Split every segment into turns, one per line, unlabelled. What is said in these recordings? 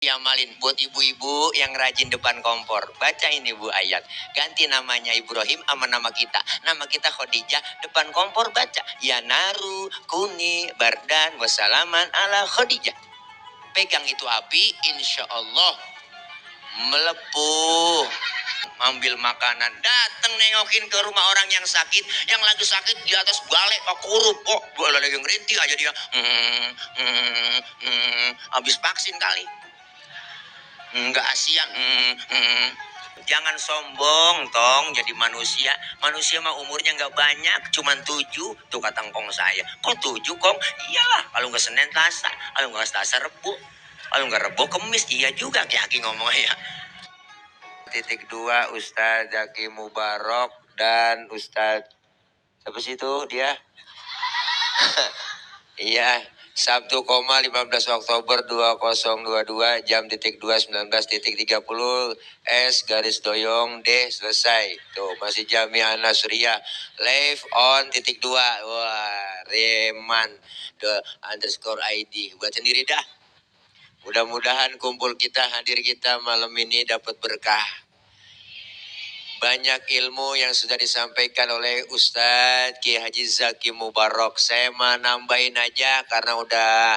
Diamalin buat ibu-ibu yang rajin depan kompor. Baca ini Bu ayat. Ganti namanya Ibrahim sama nama kita. Nama kita Khadijah. Depan kompor baca. Ya naru kuni bardan wassalaman ala Khadijah. Pegang itu api, insya Allah melepuh. Ambil makanan, datang nengokin ke rumah orang yang sakit, yang lagi sakit di atas balai kurup kok, lagi ngerintih aja dia, habis vaksin kali, nggak asian. Jangan sombong tong jadi manusia. Manusia mah umurnya nggak banyak, cuman 7. Tuh kata ngkong saya, kok 7 kong? Iyalah, kalau nggak Senin Selasa, kalau nggak Selasa Rebo, kalau nggak Rebo Kemis. Iya juga Ki ngomongnya ya. Titik 2 Ustadz Zaki Mubarok dan Ustadz siapa sih itu dia? Iya, Sabtu, 15 Oktober 2022 jam titik 2:19:30 S garis doyong D selesai. Tuh masih Jami'ah Nasriyah live on titik 2. Wah, Reman the underscore ID. Buat sendiri dah. Mudah-mudahan kumpul kita, hadir kita malam ini dapat berkah. Banyak ilmu yang sudah disampaikan oleh Ustadz Ki Haji Zaki Mubarok. Saya mau nambahin aja karena udah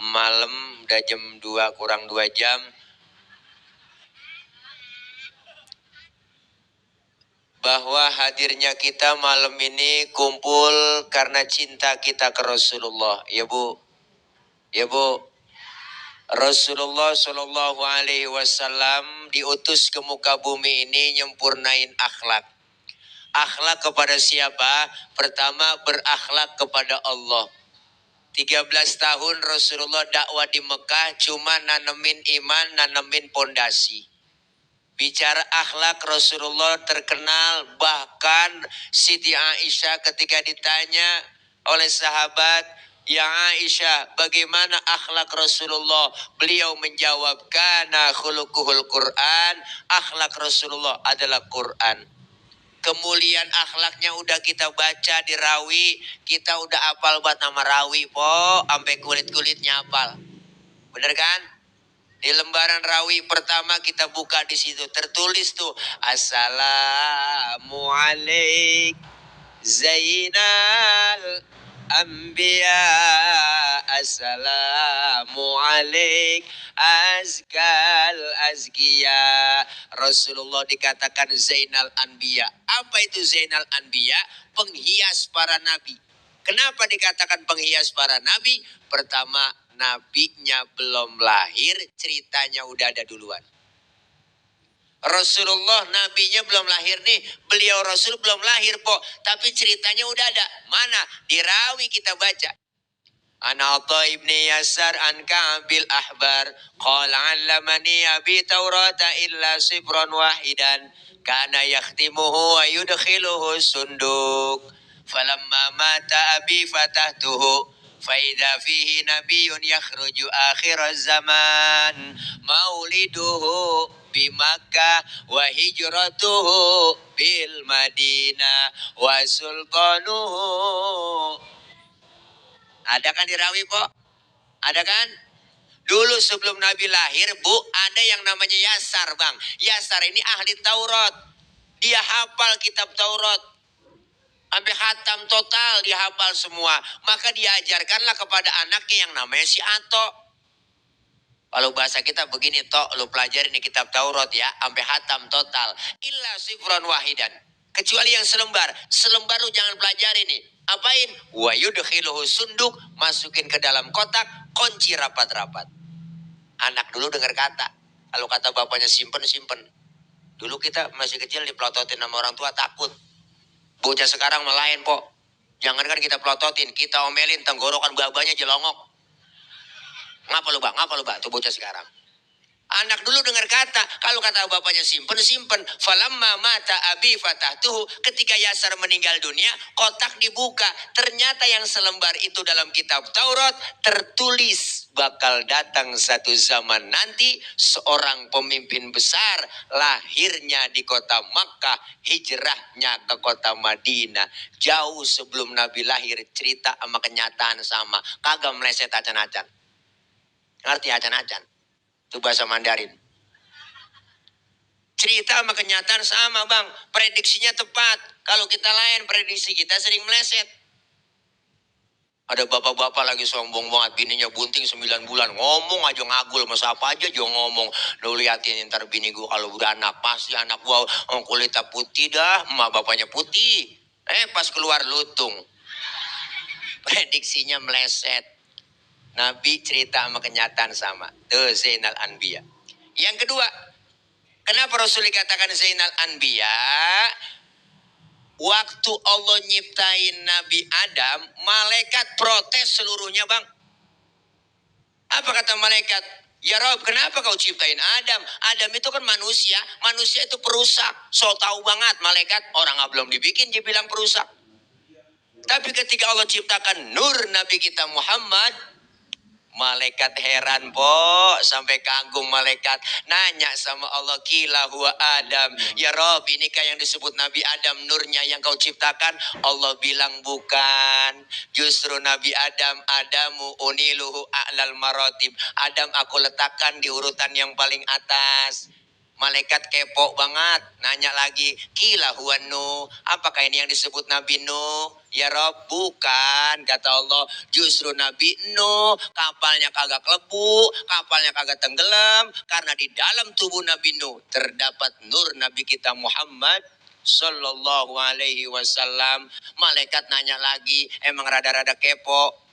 malam, udah jam 2 kurang 2 jam. Bahwa hadirnya kita malam ini kumpul karena cinta kita ke Rasulullah. Ya Bu, ya Bu. Rasulullah Shallallahu Alaihi Wasallam diutus ke muka bumi ini nyempurnain akhlak. Akhlak kepada siapa? Pertama berakhlak kepada Allah. 13 tahun Rasulullah dakwah di Mekah cuma nanemin iman, nanemin pondasi. Bicara akhlak Rasulullah terkenal, bahkan Siti Aisyah ketika ditanya oleh sahabat, "Ya Aisyah, bagaimana akhlak Rasulullah?" Beliau menjawab, "Kana khuluquhul Quran." Akhlak Rasulullah adalah Quran. Kemuliaan akhlaknya udah kita baca di Rawi, kita udah apal buat nama Rawi po, sampai kulit-kulitnya apal. Bener kan? Di lembaran Rawi pertama kita buka di situ tertulis tuh, Assalamualaikum Zainal Anbiya, Assalamualaikum Azkal Azkiya. Rasulullah dikatakan Zainal Anbiya. Apa itu Zainal Anbiya? Penghias para nabi. Kenapa dikatakan penghias para nabi? Pertama, nabinya belum lahir, ceritanya udah ada duluan. Rasulullah nabinya belum lahir nih, beliau Rasul belum lahir po, tapi ceritanya udah ada. Mana? Di Rawi kita baca. Ana Atha ibni Yasar an Ka'bil Ahbar qala 'allamani abi Taurata illa sifran wahidan kana yakhtimuhu wa yudkhiluhu sunduk falamma mata abi fatahtuhu faidha fihi nabiyyun yakhruju akhir zaman mauliduhu bi Makkah wa hijratuhu bil Madinah wa sultanuhu. Ada kan di Rawi po? Ada kan? Dulu sebelum Nabi lahir Bu, ada yang namanya Yasar bang. Yasar ini ahli Taurat. Dia hafal kitab Taurat. Sampai khatam total dia hafal semua. Maka diajarkanlah kepada anaknya yang namanya si Ato. Kalau bahasa kita begini, Tok, lu pelajari nih kitab Taurat ya, sampai khatam total. Illa sifron wahidan. Kecuali yang selembar. Selembar lu jangan pelajari nih. Apain? Wa yudkhiluhu sunduk, masukin ke dalam kotak, kunci rapat-rapat. Anak dulu dengar kata. Kalau kata bapaknya simpen. Dulu kita masih kecil dipelototin sama orang tua, takut. Bocah sekarang melayan, po. Jangankan kita pelototin, kita omelin, tenggorokan babanya jelongok. Ngapa lu bang? Tuh bocah sekarang. Anak dulu dengar kata, kalau kata bapaknya simpen. Falamma mata abi fatahtuhu, ketika Yasar meninggal dunia, kotak dibuka. Ternyata yang selembar itu dalam kitab Taurat tertulis bakal datang satu zaman nanti seorang pemimpin besar, lahirnya di kota Makkah, hijrahnya ke kota Madinah. Jauh sebelum Nabi lahir, cerita sama kenyataan sama. Kagak meleset acan-acan. Ngerti acan-acan? Itu bahasa Mandarin. Cerita sama kenyataan sama bang. Prediksinya tepat. Kalau kita lain prediksi kita sering meleset. Ada bapak-bapak lagi sombong banget. Bininya bunting 9 bulan. Ngomong aja ngagul. Masa apa aja dia ngomong. Lu liatin ntar bini gue kalau udah anak. Pasti anak gue kulitnya putih dah. Emak bapaknya putih. Pas keluar lutung. Prediksinya meleset. Nabi cerita sama kenyataan sama. Tuh Zainal Anbiya. Yang kedua. Kenapa Rasul dikatakan Zainal Anbiya? Waktu Allah nyiptain Nabi Adam, malaikat protes seluruhnya bang. Apa kata malaikat? Ya Rob, kenapa kau ciptain Adam? Adam itu kan manusia, manusia itu perusak. So tahu banget malaikat, orang belum dibikin dia bilang perusak. Tapi ketika Allah ciptakan nur Nabi kita Muhammad, malaikat heran po, sampai kagum malaikat nanya sama Allah, kila huwa Adam, ya Rob, inikah yang disebut Nabi Adam nurnya yang kau ciptakan? Allah bilang bukan, justru Nabi Adam, Adamu uniluhu a'lal maratib, Adam aku letakkan di urutan yang paling atas. Malaikat kepo banget, nanya lagi, kila huwa Nuh, apakah ini yang disebut Nabi Nuh? Ya Rob, bukan, kata Allah, justru Nabi Nuh kapalnya kagak kelepu, kapalnya kagak tenggelam, karena di dalam tubuh Nabi Nuh terdapat nur Nabi kita Muhammad Sallallahu alaihi wasallam. Malaikat nanya lagi, emang rada-rada kepo.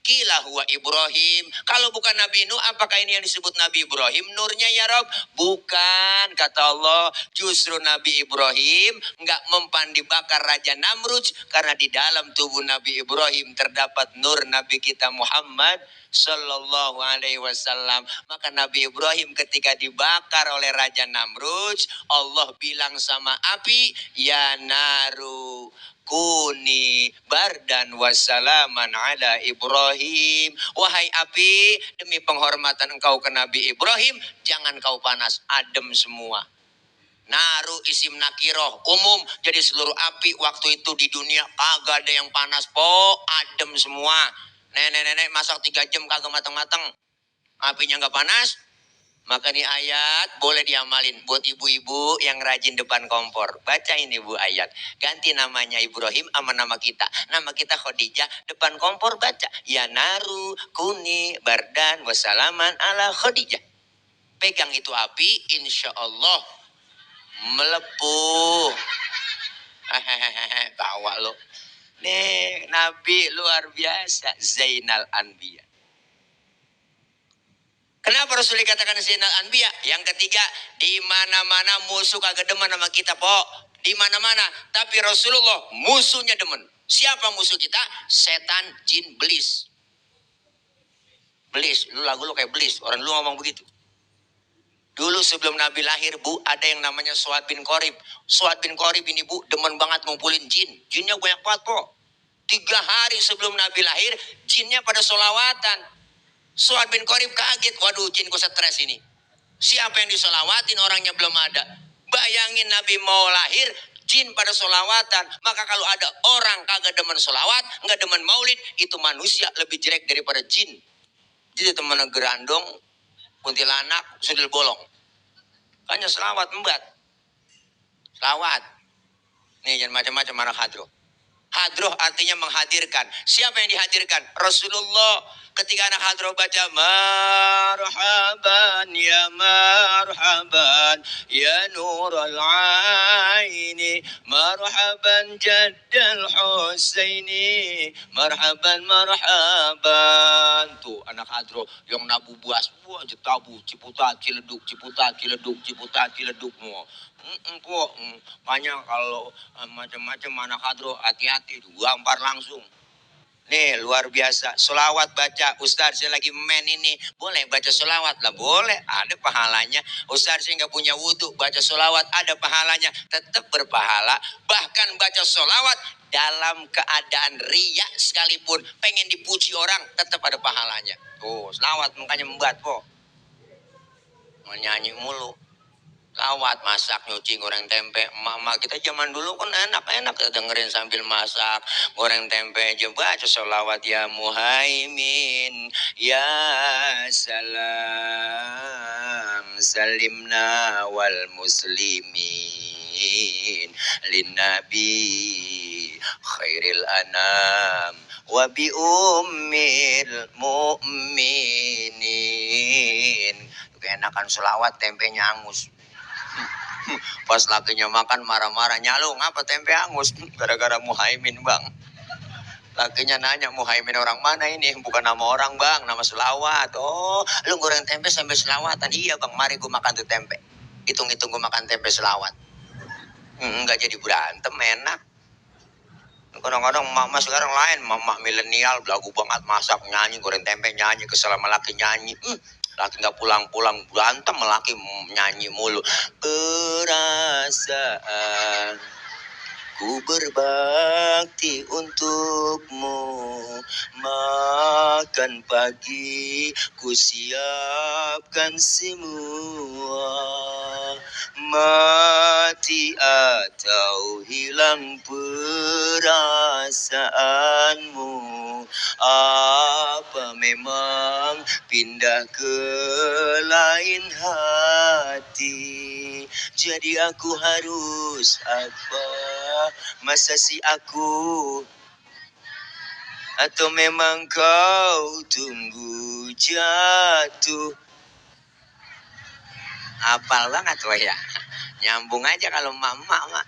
Kila huwa Ibrahim. Kalau bukan Nabi Nuh, apakah ini yang disebut Nabi Ibrahim? Nurnya ya Rob? Bukan, kata Allah. Justru Nabi Ibrahim nggak mempan dibakar Raja Namrud, karena di dalam tubuh Nabi Ibrahim terdapat nur Nabi kita Muhammad Sallallahu alaihi wasallam. Maka Nabi Ibrahim ketika dibakar oleh Raja Namrud, Allah bilang sama api, ya naru kuni bardan wassalaman ala Ibrahim. Wahai api, demi penghormatan engkau ke Nabi Ibrahim, jangan kau panas, adem semua. Naru isim nakiroh umum, jadi seluruh api waktu itu di dunia kagak ada yang panas po, adem semua. Nenek-nenek masak 3 jam kagak matang-matang, apinya nggak panas. Maka ini ayat boleh diamalin buat ibu-ibu yang rajin depan kompor. Baca ini bu ayat. Ganti namanya Ibrahim sama nama kita. Nama kita Khadijah. Depan kompor baca. Ya naru kuni bardan wassalaman ala Khadijah. Pegang itu api, insya Allah melepuh. Tawa lo. Nih Nabi luar biasa. Zainal Anbiya. Kenapa Rasul dikatakan Zainal Anbiya? Yang ketiga, di mana-mana musuh kagak demen sama kita, po. Di mana-mana, tapi Rasulullah musuhnya demen. Siapa musuh kita? Setan, jin, belis. Belis, lu lagu lu kayak belis, orang lu ngomong begitu. Dulu sebelum Nabi lahir, bu, ada yang namanya Suad bin Qorib. Suad bin Qorib ini, bu, demen banget ngumpulin jin. Jinnya banyak banget, po. 3 hari sebelum Nabi lahir, jinnya pada solawatan. Suad bin Qorib kaget, waduh jin gue stres ini. Siapa yang disolawatin, orangnya belum ada. Bayangin Nabi mau lahir, jin pada solawatan. Maka kalau ada orang kagak demen solawat, nggak demen maulid, itu manusia lebih jelek daripada jin. Jadi temen gerandong, kuntilanak, sudil bolong. Kayaknya selawat membat. Selawat. Nih jangan macam-macam anak hadroh. Hadroh artinya menghadirkan. Siapa yang dihadirkan? Rasulullah. Ketika anak hadroh baca marhaban ya marhaban ya nurul aini marhaban jaddal husaini marhaban marhaban. Tuh anak hadroh yang nabu buas, wah jetabu ciputat ciledug ciputat ciledug ciputat ciledug mau. Makanya kalau macam-macam anak hadroh hati-hati, 24 langsung. Nih luar biasa, solawat baca. Ustaz saya lagi main ini, boleh baca solawat lah? Boleh, ada pahalanya. Ustaz saya nggak punya wudhu, baca solawat ada pahalanya, tetap berpahala. Bahkan baca solawat dalam keadaan riya sekalipun, pengen dipuji orang, tetap ada pahalanya. Tuh solawat makanya membuat kok. Mau nyanyi mulu. Lawat, masak, nyuci, goreng tempe. Mama kita zaman dulu kan enak-enak dengerin sambil masak, goreng tempe aja baca sholawat ya Muhaimin, ya salam, salimna wal muslimin, lin nabi khairil anam, wa bi ummil mu'minin. Enakan sholawat tempenya angus. Pas lakinya makan marah-marah, nyalung apa tempe angus? Gara-gara Muhaimin bang. Lakinya nanya, Muhaimin orang mana ini? Bukan nama orang bang, nama selawat. Oh, lu goreng tempe sambil selawatan? Iya bang, mari gue makan tuh tempe. Hitung-hitung gue makan tempe selawat. Nggak jadi berantem, enak. Kadang-kadang mama sekarang lain, mama milenial, belagu banget masak, nyanyi, goreng tempe nyanyi, kesel sama laki nyanyi. Laki nggak pulang-pulang berantem, laki nyanyi mulu. Perasaan ku berbakti untukmu, makan pagi ku siapkan semua, mati atau hilang perasaanmu, apa memang pindah ke lain hati, jadi aku harus apa? Masa si aku? Atau memang kau tunggu jatuh? Hafal banget wah ya. Nyambung aja kalau mama mak.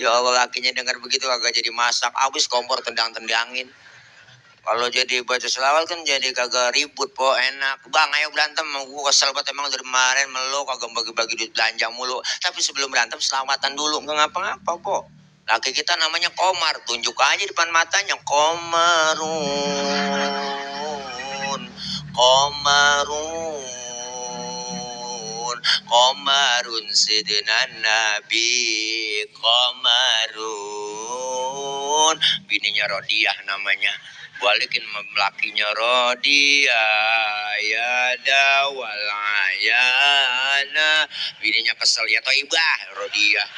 Ya Allah, lakinya dengar begitu agak jadi masak, habis kompor tendang-tendangin. Kalau jadi baca selawat kan jadi kagak ribut po, enak. Bang ayo berantem, gue kesel banget emang dari kemarin meluk kagak bagi-bagi duit belanja mulu. Tapi sebelum berantem selawatan dulu, nggak ngapa-ngapa po. Laki kita namanya Komar, tunjuk aja depan matanya, Komarun, Komarun, Komarun sedenan Nabi, Komarun. Bininya Rodiah namanya. Balikin lakinya Rodiah, ya dawal ayana. Bininya kesel ya Toibah, Rodiah.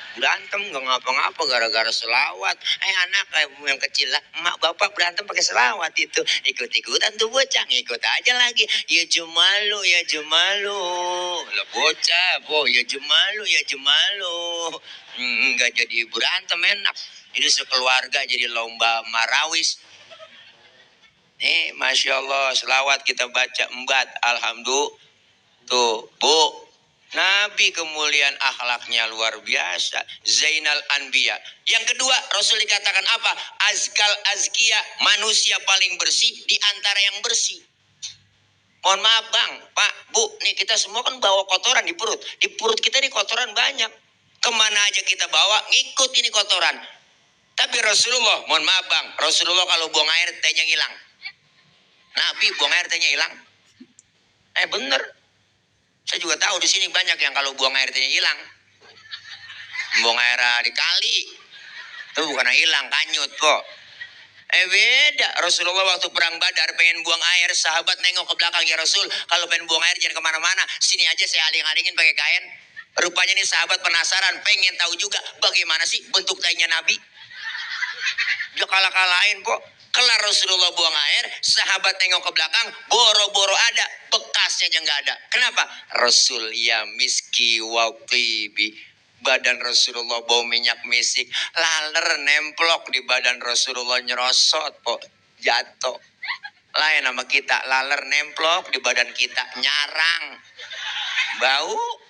Berantem gak ngapa-ngapa gara-gara selawat. Anak yang kecil lah, emak bapak berantem pakai selawat itu. Ikut-ikutan tuh bocah, ngikut aja lagi. Ya Jumalu, ya Jumalu. Lah bocah, ya Jumalu, ya Jumalu. Nggak jadi berantem enak. Ini sekeluarga jadi lomba marawis. Nih, Masya Allah, selawat kita baca embat, alhamdulillah. Tuh, Bu, Nabi kemuliaan akhlaknya luar biasa. Zainal Anbiya. Yang kedua, Rasul dikatakan apa? Azkal azkiya, manusia paling bersih di antara yang bersih. Mohon maaf bang, pak, bu, nih kita semua kan bawa kotoran di perut. Di perut kita nih kotoran banyak. Kemana aja kita bawa, ngikut ini kotoran. Tapi Rasulullah, mohon maaf bang, Rasulullah kalau buang air tehnya hilang. Nabi buang air tehnya hilang. Bener. Saya juga tahu di sini banyak yang kalau buang air tehnya hilang. Buang air di kali. Itu bukan hilang, kanyut kok. Beda. Rasulullah waktu perang Badar pengen buang air, sahabat nengok ke belakang, ya Rasul, kalau pengen buang air jangan kemana-mana, sini aja saya aling-alingin pakai kain. Rupanya nih sahabat penasaran, pengen tahu juga bagaimana sih bentuk tainya Nabi. Dia kalah-kalahin kok. Kelar Rasulullah buang air, sahabat tengok ke belakang, boro-boro ada, bekasnya aja nggak ada. Kenapa? Rasul ya miski wa tibi. Badan Rasulullah bau minyak misik, laler nemplok di badan Rasulullah, nyerosot kok, jatuh. Lain sama kita, laler nemplok di badan kita, nyarang, bau.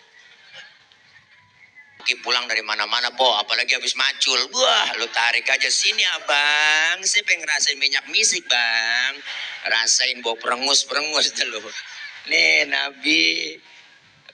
Pulang dari mana-mana po, apalagi habis macul, wah lu tarik aja, sini abang, saya pengen ngerasain minyak misik bang, rasain bau perengus-perengus dulu. Nih Nabi,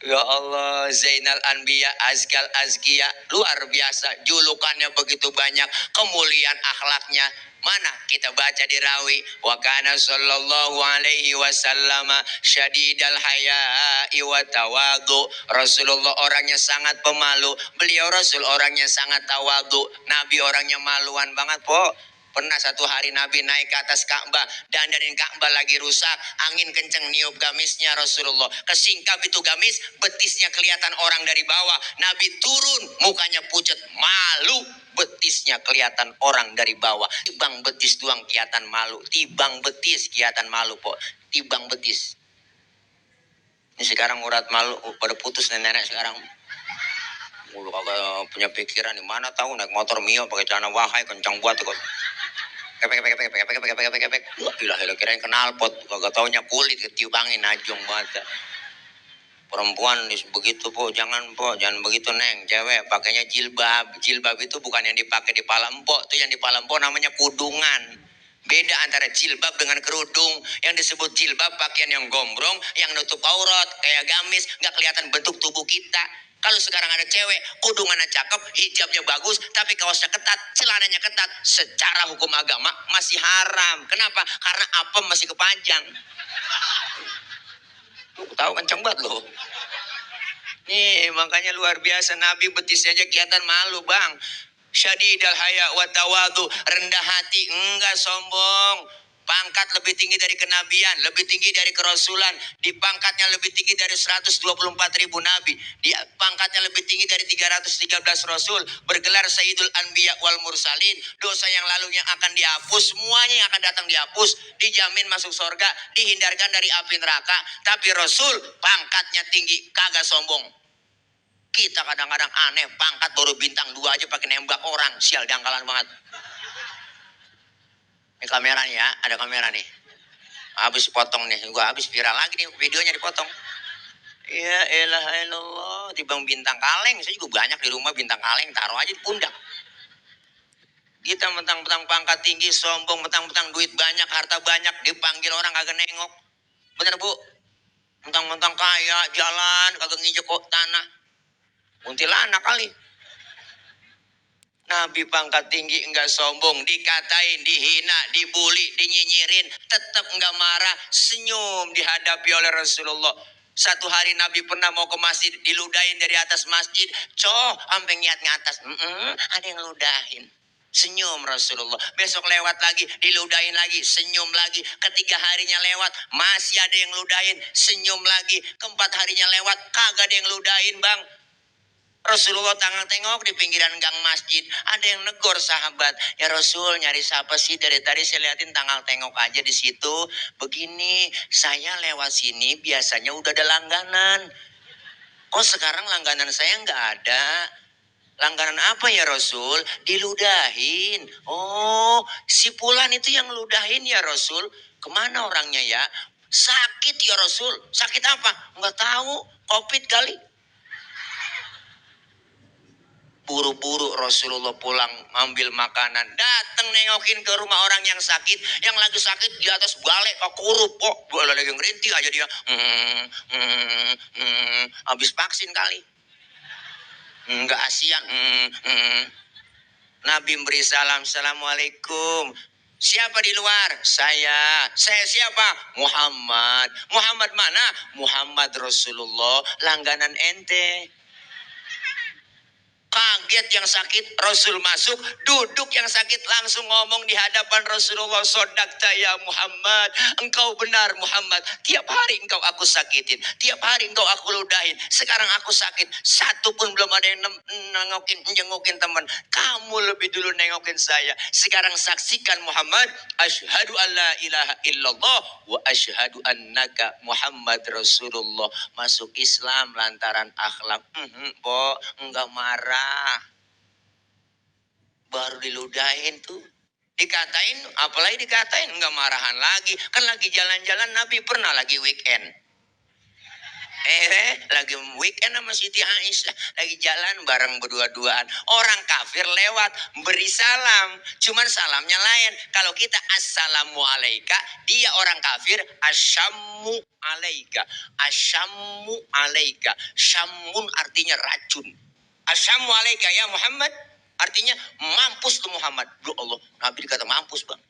ya Allah, Zainal Anbiya, Azkal Azkiya, luar biasa, julukannya begitu banyak, kemuliaan akhlaknya. Mana kita baca di rawi, wa kana sallallahu alaihi wasallam syadidal haya'i wa tawadu. Rasulullah orangnya sangat pemalu, beliau Rasul orangnya sangat tawadu. Nabi orangnya maluan banget po. Pernah satu hari Nabi naik ke atas Ka'bah, dandanin Ka'bah lagi rusak, angin kenceng niup gamisnya Rasulullah. Kesingkap itu gamis, betisnya kelihatan orang dari bawah. Nabi turun, mukanya pucat, malu, betisnya kelihatan orang dari bawah. Tibang betis doang kelihatan malu, tibang betis kelihatan malu po, tibang betis. Ini sekarang urat malu pada putus nenek-nenek sekarang. Mulu kagak punya pikiran, di mana tahu naik motor Mio pakai celana wahai kencang buat kok. Kepek. Gila kirain knalpot, kagak taunya kulit ketiupangin najong banget. Perempuan begitu po, jangan begitu neng. Cewek pakainya jilbab. Jilbab itu bukan yang dipakai di pala empok, tuh yang di pala empok namanya kudungan. Beda antara jilbab dengan kerudung. Yang disebut jilbab pakaian yang gombrong, yang nutup aurat, kayak gamis, nggak kelihatan bentuk tubuh kita. Kalau sekarang ada cewek, kudungannya cakep, hijabnya bagus, tapi kaosnya ketat, celananya ketat, secara hukum agama masih haram. Kenapa? Karena apem masih kepanjang. Lu tahu kenceng banget loh. Nih makanya luar biasa, Nabi betisnya aja kelihatan malu bang. Syadidal haya wa tawadu, rendah hati, enggak sombong. Pangkat lebih tinggi dari kenabian, lebih tinggi dari kerasulan. Di pangkatnya lebih tinggi dari 124.000 nabi. Di pangkatnya lebih tinggi dari 313 rasul. Bergelar Sayyidul Anbiya wal Mursalin. Dosa yang lalunya akan dihapus, semuanya yang akan datang dihapus. Dijamin masuk surga, dihindarkan dari api neraka. Tapi Rasul pangkatnya tinggi, kagak sombong. Kita kadang-kadang aneh, pangkat baru bintang 2 aja pakai nembak orang. Sial, dangkalan banget. Ini kamera nih ya, ada kamera nih. Habis potong nih, gua habis viral lagi nih, videonya dipotong. Ya elah elah, tibang bintang kaleng. Saya juga banyak di rumah bintang kaleng, taruh aja di pundak. Kita mentang-mentang pangkat tinggi, sombong, mentang-mentang duit banyak, harta banyak, dipanggil orang kagak nengok. Bener bu? Mentang-mentang kaya, jalan, kagak nginjek tanah. Kuntilanak kali. Nabi pangkat tinggi enggak sombong, dikatain, dihina, dibully, dinyinyirin, tetap enggak marah, senyum dihadapi oleh Rasulullah. Satu hari Nabi pernah mau ke masjid, diludahin dari atas masjid, sampai ngiat ngatas, ada yang ludahin. Senyum Rasulullah. Besok lewat lagi, diludahin lagi, senyum lagi. Ketiga harinya lewat, masih ada yang ludahin, senyum lagi. Keempat harinya lewat, kagak ada yang ludahin bang. Rasulullah tengok di pinggiran gang masjid. Ada yang negor sahabat. Ya Rasul, nyari siapa sih? Dari tadi saya liatin tanggal tengok aja di situ. Begini, saya lewat sini biasanya udah ada langganan. Kok sekarang langganan saya nggak ada? Langganan apa ya Rasul? Diludahin. Oh, si Fulan itu yang ludahin ya Rasul. Kemana orangnya ya? Sakit ya Rasul. Sakit apa? Nggak tahu. Covid kali. Buru-buru Rasulullah pulang ambil makanan, datang nengokin ke rumah orang yang sakit, yang lagi sakit di atas balai kekuruk, boleh lagi ngerintih aja dia, habis vaksin kali, nggak asian, Nabi beri salam, assalamualaikum. Siapa di luar? Saya siapa? Muhammad. Muhammad mana? Muhammad Rasulullah, langganan ente. Kaget yang sakit, Rasul masuk, duduk yang sakit langsung ngomong di hadapan Rasulullah, sodakta ya Muhammad, engkau benar Muhammad, tiap hari engkau aku sakitin, tiap hari engkau aku ludahin, sekarang aku sakit, satu pun belum ada yang nengokin teman, kamu lebih dulu nengokin saya, sekarang saksikan Muhammad, asyhadu an la ilaha illallah wa asyhadu annaka Muhammad Rasulullah, masuk Islam lantaran akhlak. Enggak marah, baru diludahin tuh, dikatain, apalagi dikatain enggak marahan lagi, kan lagi jalan-jalan. Nabi pernah lagi weekend, lagi weekend sama Siti Aisyah, lagi jalan bareng berdua-duaan, orang kafir lewat beri salam, cuman salamnya lain. Kalau kita assalamu alaika, dia orang kafir asyammu alaika, asyammu alaika, syamun artinya racun. Asyammu alaika ya Muhammad, artinya mampus lu Muhammad. Loh Allah, Nabi dikata mampus bang.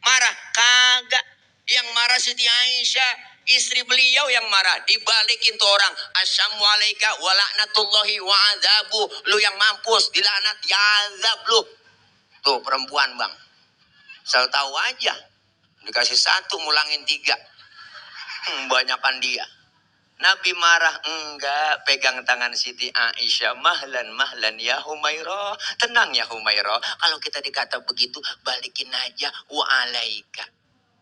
Marah? Kagak. Yang marah Siti Aisyah, istri beliau yang marah. Dibalikin tuh orang, asyammu alaika wa la'natullahi wa adzabu. Lu yang mampus, dilaknat, ya azab lu. Tuh perempuan bang. Asal tahu aja. Dikasih 1 ngulangin 3. Banyakan dia. Nabi marah, enggak, pegang tangan Siti Aisyah, mahlan mahlan ya Humairah, tenang ya Humairah, kalau kita dikata begitu balikin aja, wa alaika,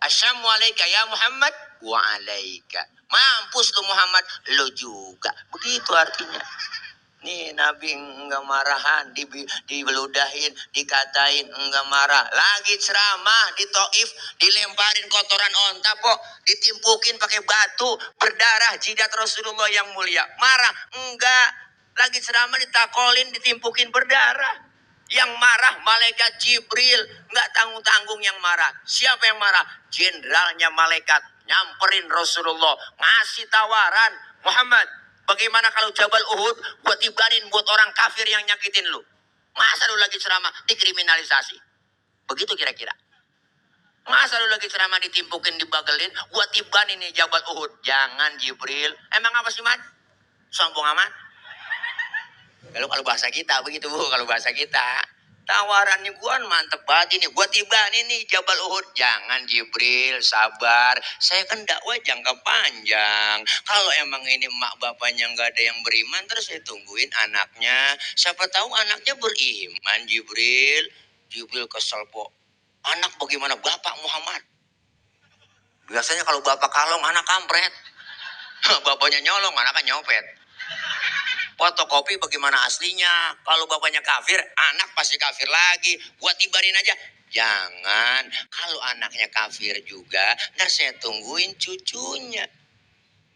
assalamu alaika ya Muhammad, wa alaika, mampus lu Muhammad, lu juga, begitu artinya. Nih Nabi enggak marahan, dibeludahin, dikatain enggak marah. Lagi ceramah di Taif, dilemparin kotoran onta kok, ditimpukin pakai batu, berdarah jidat Rasulullah yang mulia. Marah? Enggak. Lagi ceramah ditakolin, ditimpukin berdarah. Yang marah malaikat Jibril, enggak tanggung-tanggung yang marah. Siapa yang marah? Jenderalnya malaikat nyamperin Rasulullah, ngasih tawaran, Muhammad, bagaimana kalau Jabal Uhud buat tibanin buat orang kafir yang nyakitin lu? Masa lu lagi ceramah dikriminalisasi? Begitu kira-kira. Masa lu lagi ceramah ditimpukin, dibagelin, buat tibanin nih Jabal Uhud? Jangan Jibril. Emang apa sih, Man? Sombong amat. Kalau bahasa kita begitu, Bu. Kalau bahasa kita. Tawarannya gua mantep banget ini. Gua tiba nih Jabal Uhud. Jangan Jibril, sabar. Saya kan dakwah jangka panjang. Kalau emang ini mak bapaknya nggak ada yang beriman, terus saya tungguin anaknya. Siapa tahu anaknya beriman, Jibril. Jibril kesel, po. Anak bagaimana bapak Muhammad? Biasanya kalau bapak kalong, anak kampret. Bapaknya nyolong, anaknya nyopet. Fotokopi bagaimana aslinya? Kalau bapaknya kafir, anak pasti kafir lagi. Buat tibarin aja. Jangan. Kalau anaknya kafir juga, ntar saya tungguin cucunya.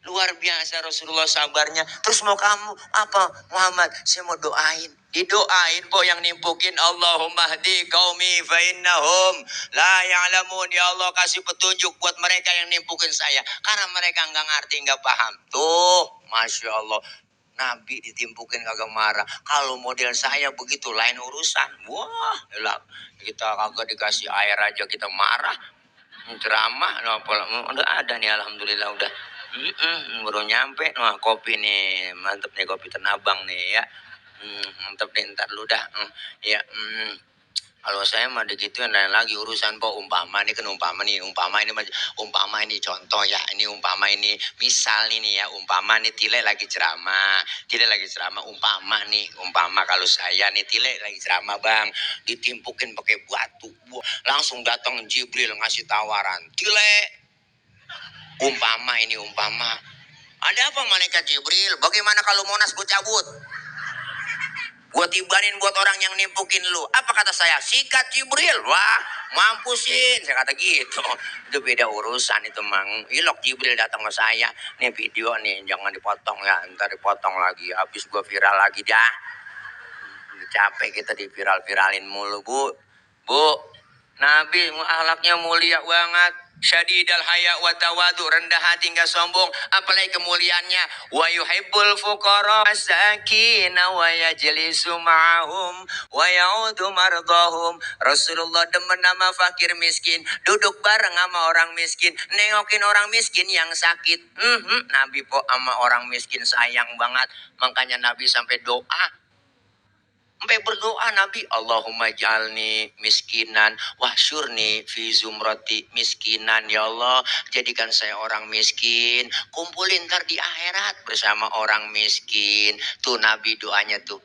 Luar biasa Rasulullah sabarnya. Terus mau kamu apa, Muhammad? Saya mau doain. Didoain po yang nimpukin. Allahumma hdi qaumi fa innahum la ya'lamun. Ya Allah, kasih petunjuk buat mereka yang nimpukin saya. Karena mereka nggak ngerti, nggak paham. Tuh, Masya Allah. Nabi ditimpukin kagak marah. Kalau model saya begitu lain urusan. Wah, elah. Kita kagak dikasih air aja kita marah. Ceramah, udah ada nih alhamdulillah udah. Baru nyampe. Wah, kopi nih, mantep nih kopi Tenabang nih ya. Mantep nih, ntar lu dah. Ya. Kalau saya mah digituin lain lagi urusan, po. Umpama ini contoh ya, ini umpama ini misal nih ya, umpama nih Tile lagi ceramah umpama kalau saya nih Tile lagi ceramah, Bang, ditimpukin pakai batu, langsung datang Jibril ngasih tawaran, Tile, umpama ada apa malaikat Jibril, bagaimana kalau Monas gue cabut? Gue tibanin buat orang yang nimpukin lu. Apa kata saya? Sikat Jibril. Wah, mampusin. Saya kata gitu. Itu beda urusan itu, Mang. Ilok Jibril datang ke saya. Nih video nih, jangan dipotong ya. Ntar dipotong lagi. Habis gue viral lagi dah. Capek kita diviral-viralin mulu, Bu. Bu, Nabi akhlaknya mulia banget. Syadidal haya wa tawadu, rendah hati enggak sombong, apalagi kemuliaannya. Wa yuhibbul fuqara masakina wa yajlisu ma'ahum wa ya'udu mardahum. Rasulullah demen sama fakir miskin, duduk bareng sama orang miskin, nengokin orang miskin yang sakit. Nabi po sama orang miskin sayang banget, makanya Nabi sampai doa. Sampai berdoa Nabi, Allahumma ij'alni miskinan wahsyurni fi zumrati miskinan. Ya Allah, jadikan saya orang miskin, kumpulin ntar di akhirat bersama orang miskin. Tuh Nabi doanya tuh.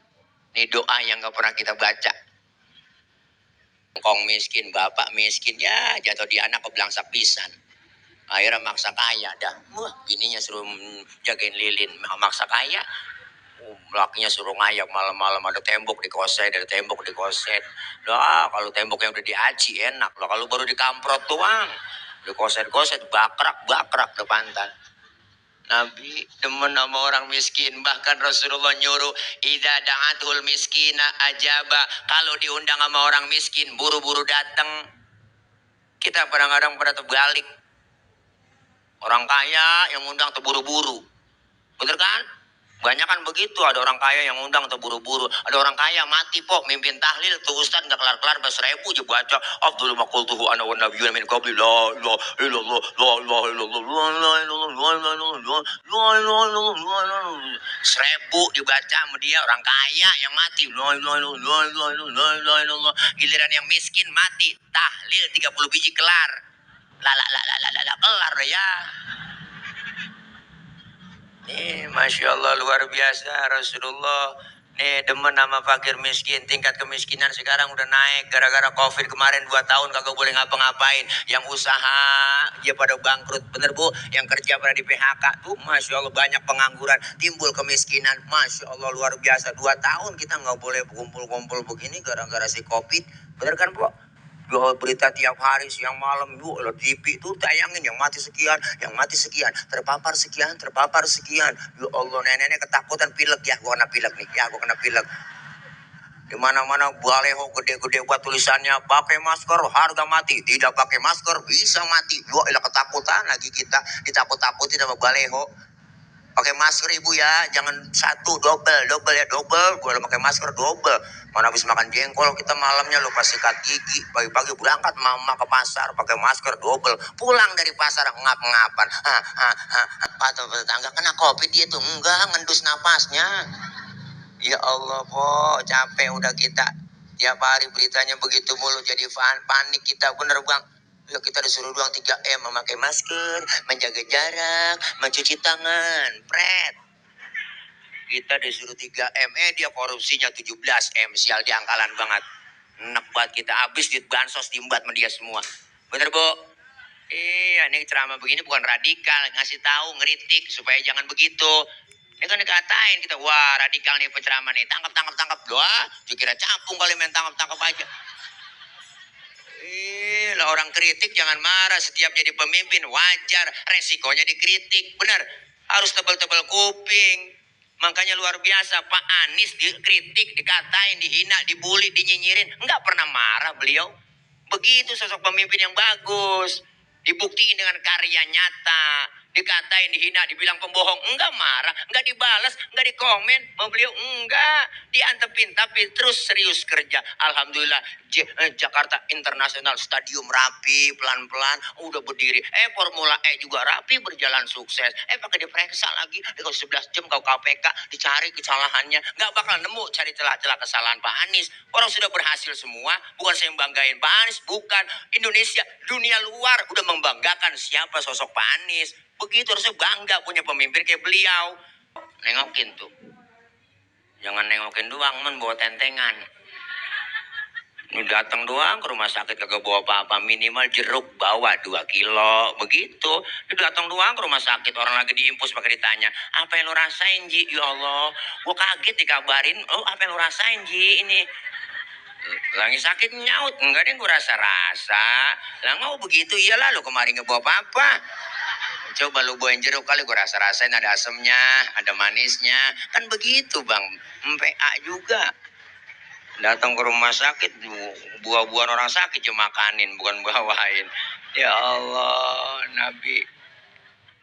Ini doa yang gak pernah kita baca. Kong miskin, bapak miskin, ya jatuh di anak kebelangsak pisan. Akhirnya maksa kaya dah. Bininya suruh jagain lilin, maksa kaya. Lakinya suruh ngayak malam-malam, ada tembok di koset. Lah, kalau temboknya udah diaci enak. Lah, kalau baru dikamprot doang, di koset bakrak depantan. Nabi demen sama orang miskin. Bahkan Rasulullah nyuruh, idza da'atul miskina ajaba. Kalau diundang sama orang miskin, buru-buru datang. Kita kadang-kadang pada terbalik. Orang kaya yang undang terburu-buru. Bener kan? Banyak kan begitu, ada orang kaya yang undang terburu-buru. Ada orang kaya mati po, mimpin tahlil, tuh ustad gak kelar-kelar, 1000 aja baca. Afdhulu ma qultuhu ana wan nabiyyuna min qabli, la ilaha illallah, la ilaha illallah, la ilaha illallah, la ilaha illallah, la ilaha illallah. 1000 dibaca sama dia, orang kaya yang mati. Giliran yang miskin mati, tahlil 30 biji kelar. Kelar ya. Masya Allah luar biasa Rasulullah. Demen sama fakir miskin. Tingkat kemiskinan sekarang udah naik gara-gara COVID kemarin 2 tahun kagak boleh ngapa-ngapain. Yang usaha dia pada bangkrut, bener Bu. Yang kerja pada di PHK tuh Masya Allah banyak pengangguran, timbul kemiskinan. Masya Allah luar biasa. 2 tahun kita nggak boleh kumpul-kumpul begini gara-gara si COVID. Bener kan Bu? Berita tiap hari siang malam yuk TV tuh tayangin yang mati sekian, terpapar sekian. Ya Allah, nenek ketakutan pilek ya, gua kena pilek nih, ya gua kena pilek. Di mana-mana baleho gede-gede buat tulisannya pakai masker harga mati, tidak pakai masker bisa mati. Gua ketakutan lagi kita ditakut-takutin sama baleho. Pakai masker ibu ya, jangan satu, double ya, double. Gue pakai masker double. Mana habis makan jengkol kita malamnya lupa sikat gigi. Pagi-pagi berangkat mama ke pasar pakai masker double. Pulang dari pasar ngap-ngapan. Atau tetangga kena COVID dia tuh enggak ngendus napasnya. Ya Allah po, capek udah kita. Tiap hari beritanya begitu mulu jadi panik kita bener Bang. Ya kita disuruh doang 3M, memakai masker, menjaga jarak, mencuci tangan, pret. Kita disuruh 3M, dia korupsinya 17M, sial diangkalan banget. Enak banget kita habis duit bansos diembat sama dia semua. Bener Bu? Iya, ini ceramah begini bukan radikal, ngasih tahu, ngeritik supaya jangan begitu. Ini kan dikatain kita, wah radikal nih penceramah nih, tangkap. Wah, kira capung kali main tangkap aja. Lah orang kritik jangan marah, setiap jadi pemimpin wajar resikonya dikritik, benar harus tebal-tebal kuping. Makanya luar biasa Pak Anies dikritik, dikatain, dihina, dibully, dinyinyirin, nggak pernah marah beliau. Begitu sosok pemimpin yang bagus, dibuktiin dengan karya nyata. Dikatain, dihina, dibilang pembohong, enggak marah, enggak dibalas, enggak dikomen, mau beliau enggak diantepin, tapi terus serius kerja. Alhamdulillah Jakarta International Stadium rapi, pelan-pelan udah berdiri. Formula E juga rapi, berjalan sukses. Pakai diperiksa lagi, kalau 11 jam kau KPK dicari kesalahannya, enggak bakal nemu cari celah-celah kesalahan Pak Anies. Orang sudah berhasil semua, bukan saya membanggain Pak Anies, bukan. Indonesia, dunia luar udah membanggakan siapa sosok Pak Anies. Begitu harusnya bangga punya pemimpin kayak beliau. Nengokin tuh. Jangan nengokin doang, bawa tentengan. Ini datang doang ke rumah sakit kagak bawa apa-apa, minimal jeruk bawa 2 kilo, begitu. Ini datang doang ke rumah sakit, orang lagi diimpus pakai ditanya, apa yang lo rasain Ji? Ya Allah, gua kaget dikabarin, apa yang lo rasain Ji ini? Lagi sakit nyaut, enggak deh gue rasa-rasa. Lah mau begitu, iyalah lo kemarin nggak bawa apa-apa. Coba lu bawain jeruk kali gue rasa-rasain ada asemnya, ada manisnya. Kan begitu Bang, MPA juga. Datang ke rumah sakit, buah-buahan orang sakit cuma makanin, bukan bawain. Ya Allah, Nabi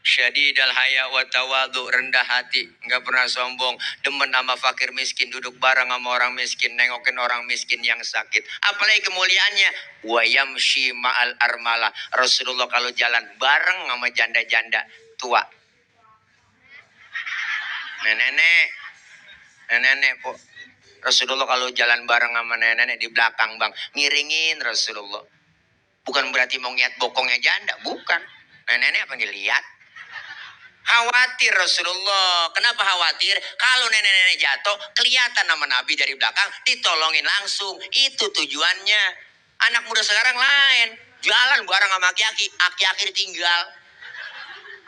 syadidal haya wa tawadu, rendah hati, nggak pernah sombong, demen sama fakir miskin, duduk bareng sama orang miskin, nengokin orang miskin yang sakit. Apalagi kemuliaannya, wa yamshi ma'al armala. Rasulullah kalau jalan bareng sama janda-janda tua. Nenek po. Rasulullah kalau jalan bareng sama nenek di belakang Bang, ngiringin Rasulullah. Bukan berarti mau ngeliat bokongnya janda, bukan. Nenek apa ngeliat? Khawatir Rasulullah. Kenapa khawatir? Kalau nenek-nenek jatuh, kelihatan nama Nabi dari belakang, ditolongin langsung. Itu tujuannya. Anak muda sekarang lain. Jalan bareng sama aki-aki ditinggal.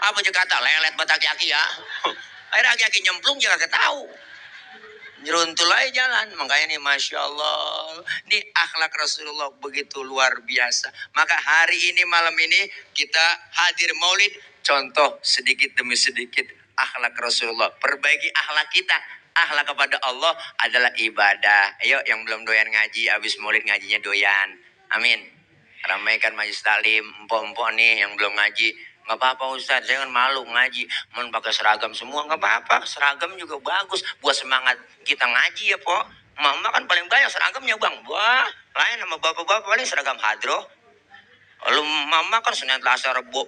Apa juga kata lelet buat aki-aki ya. Akhirnya aki-aki nyemplung juga gak tahu. Nyeruntul aja jalan. Makanya nih Masya Allah. Ini akhlak Rasulullah begitu luar biasa. Maka hari ini malam ini kita hadir maulid. Contoh sedikit demi sedikit akhlak Rasulullah. Perbaiki akhlak kita. Akhlak kepada Allah adalah ibadah. Ayo yang belum doyan ngaji, habis maulid ngajinya doyan. Amin. Ramaikan majelis taklim, empok-empok nih yang belum ngaji. Nggak apa-apa Ustaz, saya kan malu ngaji. Pakai seragam semua, nggak apa-apa. Seragam juga bagus buat semangat kita ngaji ya po. Mama kan paling banyak seragamnya Bang. Wah, lain sama bapak-bapak paling seragam hadroh. Lu mama kan Senin Selasa Rebo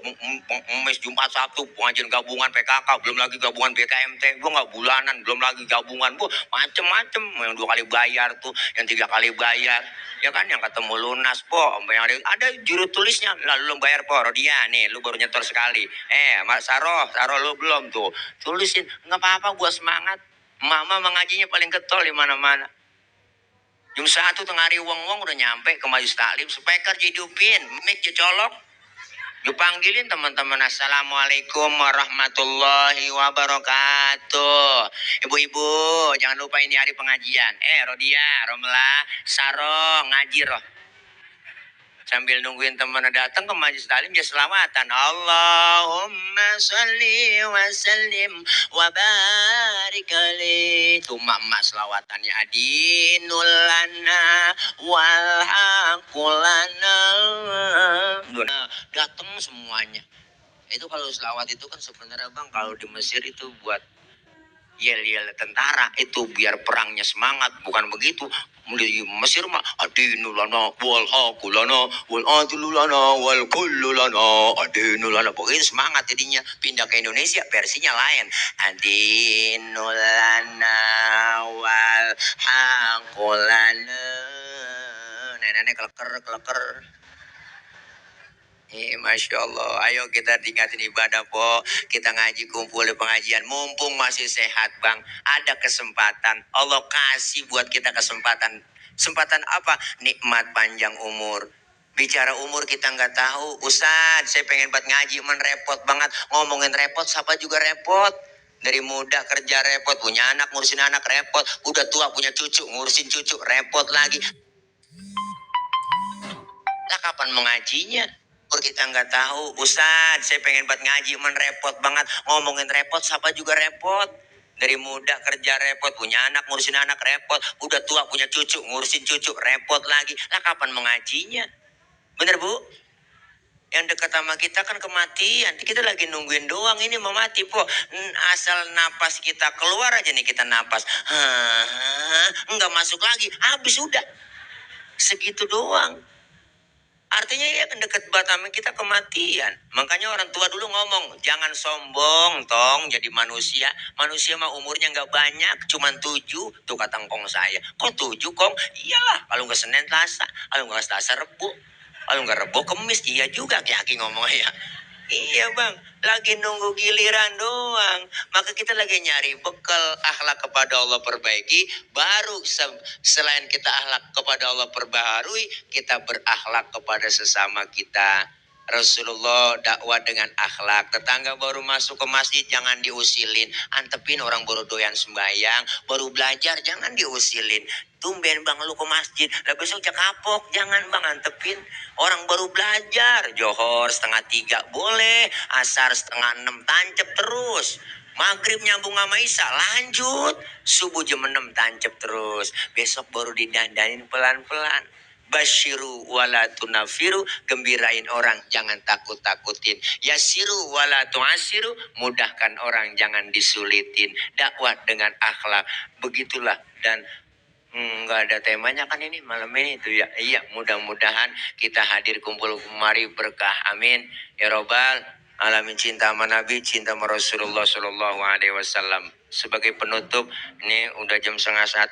Mes Jumat Sabtu pengajian gabungan PKK, belum lagi gabungan BKMT, gua nggak bulanan, belum lagi gabungan gua macem-macem, yang 2 kali bayar tuh, yang 3 kali bayar, ya kan, yang ketemu lunas po, yang ada juru tulisnya, lalu lu bayar po, Rodia nih, lu baru nyetor sekali, Mas Saroh lu belum tuh, tulisin, nggak apa-apa, gua semangat, mama mengajinya paling getol di mana-mana. Jam 1 tengah hari wong-wong udah nyampe ke Majelis Taklim, speaker dihidupin, mic dicolok, dipanggilin teman-teman, assalamualaikum warahmatullahi wabarakatuh. Ibu-ibu, jangan lupa ini hari pengajian. Rodia, Romla, Saro, ngaji roh. Sambil nungguin temennya datang ke Majelis Taklim, dia selawatan. Allahumma sholli wa sallim wa barik alaihi. Itu mak selawatannya. Adinul lana wal haqulana. Datang semuanya. Itu kalau selawat itu kan sebenarnya bang, kalau di Mesir itu buat yel-yel tentara, itu biar perangnya semangat, bukan begitu. Di Mesir mah adinulana wal haqulana wal adlulana wal kullulana adinulana, pokoknya semangat. Jadinya pindah ke Indonesia versinya lain, adinulana wal haqulana. Nenek kleker. Masya Allah, ayo kita tingkatin ibadah po, kita ngaji kumpul di pengajian, mumpung masih sehat bang, ada kesempatan, Allah kasih buat kita kesempatan apa? Nikmat panjang umur. Bicara umur kita nggak tahu, Ustadz saya pengen buat ngaji, repot banget, ngomongin repot, siapa juga repot. Dari muda kerja repot, punya anak ngurusin anak repot, udah tua punya cucu ngurusin cucu repot lagi. Lah kapan mengajinya? Kita nggak tahu, Ustadz saya pengen buat ngaji, repot banget, ngomongin repot, siapa juga repot. Dari muda kerja repot, punya anak ngurusin anak repot, udah tua punya cucu ngurusin cucu repot lagi. Lah kapan mengajinya? Bener bu? Yang dekat sama kita kan kematian, kita lagi nungguin doang, ini mau mati po. Asal napas kita keluar aja nih, kita napas, nggak masuk lagi, habis udah. Segitu doang. Artinya ya deket Batam kita kematian. Makanya orang tua dulu ngomong, jangan sombong tong jadi manusia. Manusia mah umurnya nggak banyak, cuman 7. Tuh kata ngkong saya. Kok 7 kong? Iyalah, kalau nggak Senin Selasa, kalau nggak Selasa Rebo, kalau nggak Rebo Kemis, iya juga Ki ngomong ya. Iya bang, lagi nunggu giliran doang. Maka kita lagi nyari bekal akhlak kepada Allah perbaiki. Baru selain kita akhlak kepada Allah perbaharui, kita berakhlak kepada sesama kita. Rasulullah dakwah dengan akhlak. Tetangga baru masuk ke masjid jangan diusilin. Antepin orang baru doyan sembahyang, baru belajar jangan diusilin. Tumben bang lu ke masjid, lah besok kapok, jangan bang, antepin. Orang baru belajar, Johor 2:30 boleh, asar 5:30 tancep terus. Maghrib nyambung sama Isya lanjut, subuh jam 6 tancep terus. Besok baru didandanin pelan-pelan. Basyiru wala tunafiru, gembirain orang, jangan takut-takutin. Yasiru wala tu'asiru, mudahkan orang, jangan disulitin. Dakwah dengan akhlak, begitulah. Dan nggak ada temanya kan ini malam ini tuh ya. Iya, mudah-mudahan kita hadir kumpul kemari berkah, amin ya robbal alamin. Cinta sama Nabi, cinta sama Rasulullah Shallallahu Alaihi Wasallam. Sebagai penutup, ini udah jam 12:30.